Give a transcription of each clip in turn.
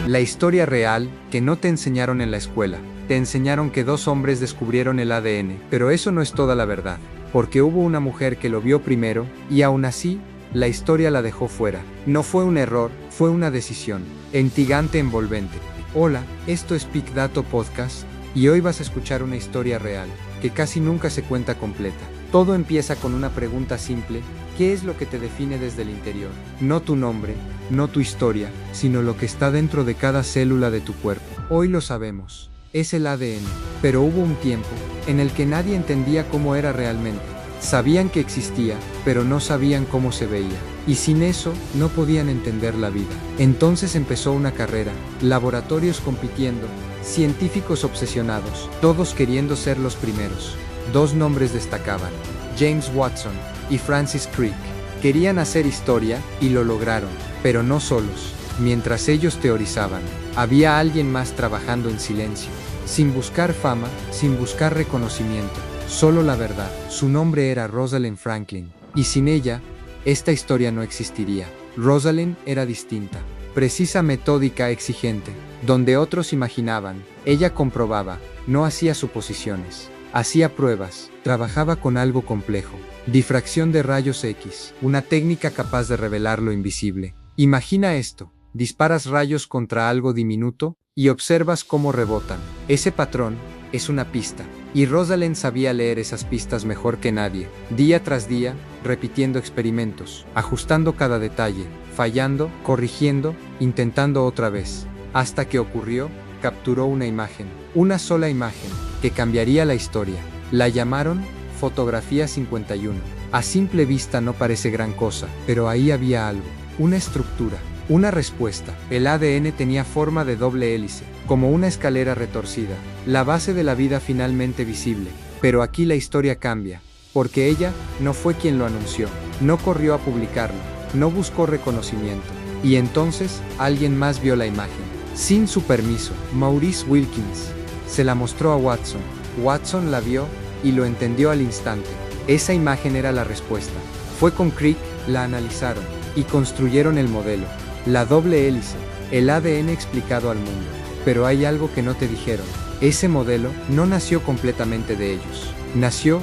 La historia real, que no te enseñaron en la escuela. Te enseñaron que dos hombres descubrieron el ADN, pero eso no es toda la verdad. Porque hubo una mujer que lo vio primero, y aún así, la historia la dejó fuera. No fue un error, fue una decisión. Intrigante, envolvente. Hola, esto es Peak Dato Podcast, y hoy vas a escuchar una historia real, que casi nunca se cuenta completa. Todo empieza con una pregunta simple: ¿qué es lo que te define desde el interior? No tu nombre, no tu historia, sino lo que está dentro de cada célula de tu cuerpo. Hoy lo sabemos, es el ADN, pero hubo un tiempo en el que nadie entendía cómo era realmente. Sabían que existía, pero no sabían cómo se veía. Y sin eso, no podían entender la vida. Entonces empezó una carrera, laboratorios compitiendo, científicos obsesionados, todos queriendo ser los primeros. Dos nombres destacaban: James Watson y Francis Crick. Querían hacer historia, y lo lograron, pero no solos. Mientras ellos teorizaban, había alguien más trabajando en silencio, sin buscar fama, sin buscar reconocimiento, solo la verdad. Su nombre era Rosalind Franklin, y sin ella, esta historia no existiría. Rosalind era distinta, precisa, metódica, exigente. Donde otros imaginaban, ella comprobaba, no hacía suposiciones. Hacía pruebas, trabajaba con algo complejo. Difracción de rayos X, una técnica capaz de revelar lo invisible. Imagina esto: disparas rayos contra algo diminuto, y observas cómo rebotan. Ese patrón es una pista, y Rosalind sabía leer esas pistas mejor que nadie. Día tras día, repitiendo experimentos, ajustando cada detalle, fallando, corrigiendo, intentando otra vez. Hasta que ocurrió, capturó una imagen, una sola imagen, que cambiaría la historia. La llamaron Fotografía 51. A simple vista no parece gran cosa, pero ahí había algo, una estructura, una respuesta. El ADN tenía forma de doble hélice, como una escalera retorcida, la base de la vida finalmente visible. Pero aquí la historia cambia, porque ella no fue quien lo anunció, no corrió a publicarlo, no buscó reconocimiento. Y entonces, alguien más vio la imagen, sin su permiso. Maurice Wilkins se la mostró a Watson. Watson la vio, y lo entendió al instante. Esa imagen era la respuesta. Fue con Crick, la analizaron, y construyeron el modelo. La doble hélice, el ADN explicado al mundo. Pero hay algo que no te dijeron. Ese modelo no nació completamente de ellos. Nació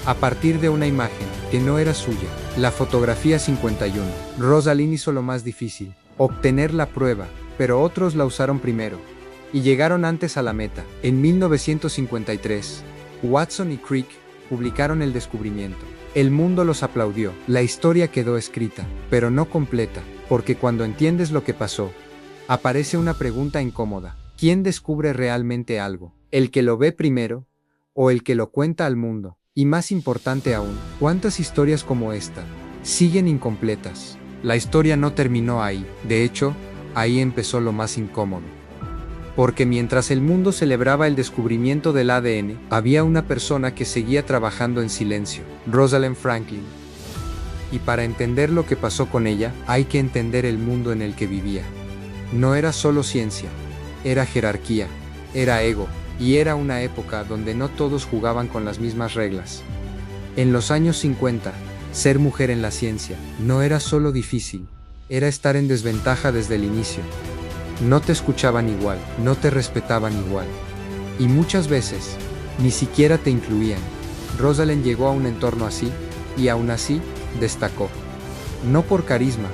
a partir de una imagen que no era suya. La fotografía 51. Rosalind hizo lo más difícil: obtener la prueba, pero otros la usaron primero, y llegaron antes a la meta. En 1953, Watson y Crick publicaron el descubrimiento. El mundo los aplaudió. La historia quedó escrita, pero no completa, porque cuando entiendes lo que pasó, aparece una pregunta incómoda: ¿quién descubre realmente algo? ¿El que lo ve primero, o el que lo cuenta al mundo? Y más importante aún, ¿cuántas historias como esta siguen incompletas? La historia no terminó ahí. De hecho, ahí empezó lo más incómodo. Porque mientras el mundo celebraba el descubrimiento del ADN, había una persona que seguía trabajando en silencio: Rosalind Franklin. Y para entender lo que pasó con ella, hay que entender el mundo en el que vivía. No era solo ciencia, era jerarquía, era ego, y era una época donde no todos jugaban con las mismas reglas. En los años 50, ser mujer en la ciencia no era solo difícil, era estar en desventaja desde el inicio. No te escuchaban igual, no te respetaban igual, y muchas veces ni siquiera te incluían. Rosalind llegó a un entorno así, y aún así, destacó. No por carisma,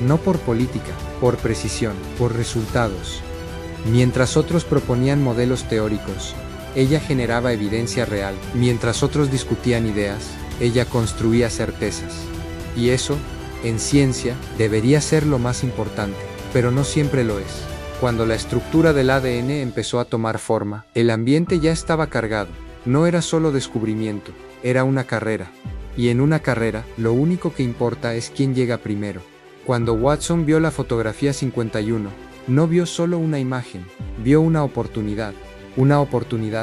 no por política, por precisión, por resultados. Mientras otros proponían modelos teóricos, ella generaba evidencia real. Mientras otros discutían ideas, ella construía certezas. Y eso, en ciencia, debería ser lo más importante, pero no siempre lo es. Cuando la estructura del ADN empezó a tomar forma, el ambiente ya estaba cargado. No era solo descubrimiento, era una carrera. Y en una carrera, lo único que importa es quién llega primero. Cuando Watson vio la fotografía 51, no vio solo una imagen, vio una oportunidad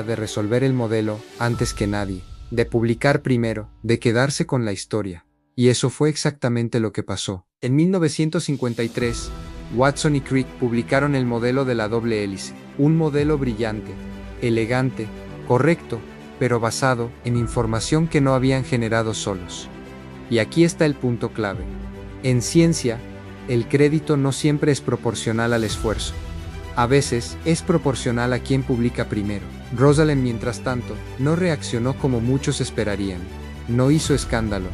de resolver el modelo antes que nadie, de publicar primero, de quedarse con la historia. Y eso fue exactamente lo que pasó. En 1953, Watson y Crick publicaron el modelo de la doble hélice, un modelo brillante, elegante, correcto, pero basado en información que no habían generado solos. Y aquí está el punto clave. En ciencia, el crédito no siempre es proporcional al esfuerzo. A veces, es proporcional a quien publica primero. Rosalind, mientras tanto, no reaccionó como muchos esperarían. No hizo escándalo.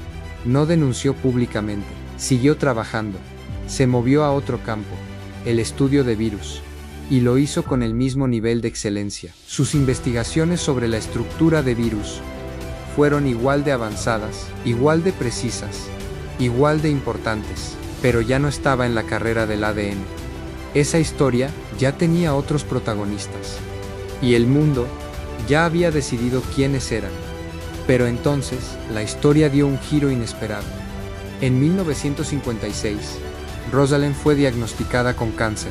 No denunció públicamente. Siguió trabajando. Se movió a otro campo, el estudio de virus. Y lo hizo con el mismo nivel de excelencia. Sus investigaciones sobre la estructura de virus fueron igual de avanzadas, igual de precisas, igual de importantes, pero ya no estaba en la carrera del ADN. Esa historia ya tenía otros protagonistas. Y el mundo ya había decidido quiénes eran. Pero entonces, la historia dio un giro inesperado. En 1956, Rosalind fue diagnosticada con cáncer.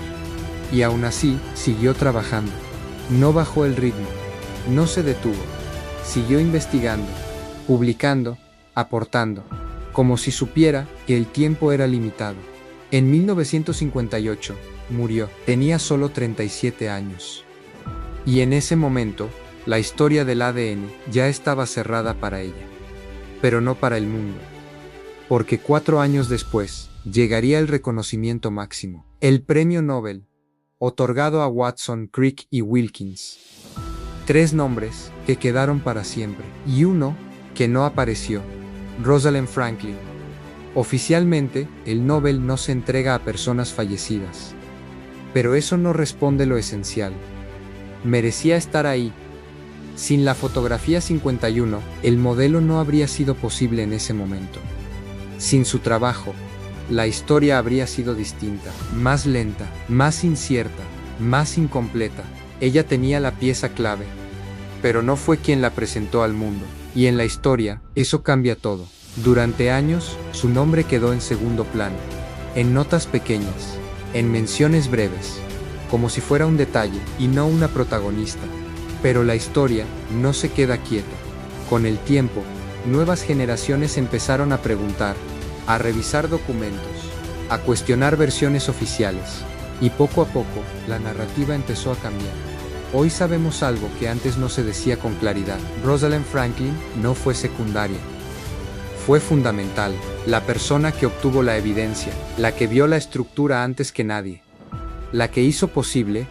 Y aún así, siguió trabajando. No bajó el ritmo. No se detuvo. Siguió investigando, publicando, aportando, como si supiera que el tiempo era limitado. En 1958, murió. Tenía solo 37 años. Y en ese momento, la historia del ADN ya estaba cerrada para ella. Pero no para el mundo. Porque 4 años después, llegaría el reconocimiento máximo, el Premio Nobel, otorgado a Watson, Crick y Wilkins. 3 nombres que quedaron para siempre, y uno que no apareció, Rosalind Franklin. Oficialmente, el Nobel no se entrega a personas fallecidas. Pero eso no responde lo esencial. Merecía estar ahí. Sin la fotografía 51, el modelo no habría sido posible en ese momento. Sin su trabajo, la historia habría sido distinta, más lenta, más incierta, más incompleta. Ella tenía la pieza clave, pero no fue quien la presentó al mundo. Y en la historia, eso cambia todo. Durante años, su nombre quedó en segundo plano, en notas pequeñas, en menciones breves, como si fuera un detalle y no una protagonista. Pero la historia no se queda quieta. Con el tiempo, nuevas generaciones empezaron a preguntar, a revisar documentos, a cuestionar versiones oficiales, y poco a poco, la narrativa empezó a cambiar. Hoy sabemos algo que antes no se decía con claridad. Rosalind Franklin no fue secundaria. Fue fundamental, la persona que obtuvo la evidencia, la que vio la estructura antes que nadie, la que hizo posible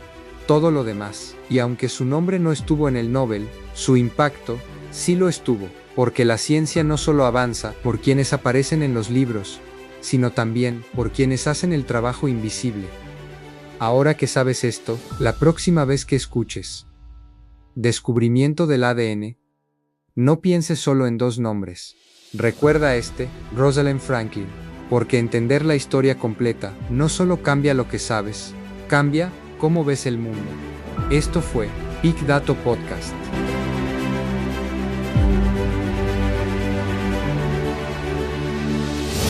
todo lo demás. Y aunque su nombre no estuvo en el Nobel, su impacto sí lo estuvo, porque la ciencia no solo avanza por quienes aparecen en los libros, sino también por quienes hacen el trabajo invisible. Ahora que sabes esto, la próxima vez que escuches descubrimiento del ADN, no pienses solo en 2 nombres. Recuerda Rosalind Franklin, porque entender la historia completa no solo cambia lo que sabes, cambia cómo ves el mundo. Esto fue Big Data Podcast.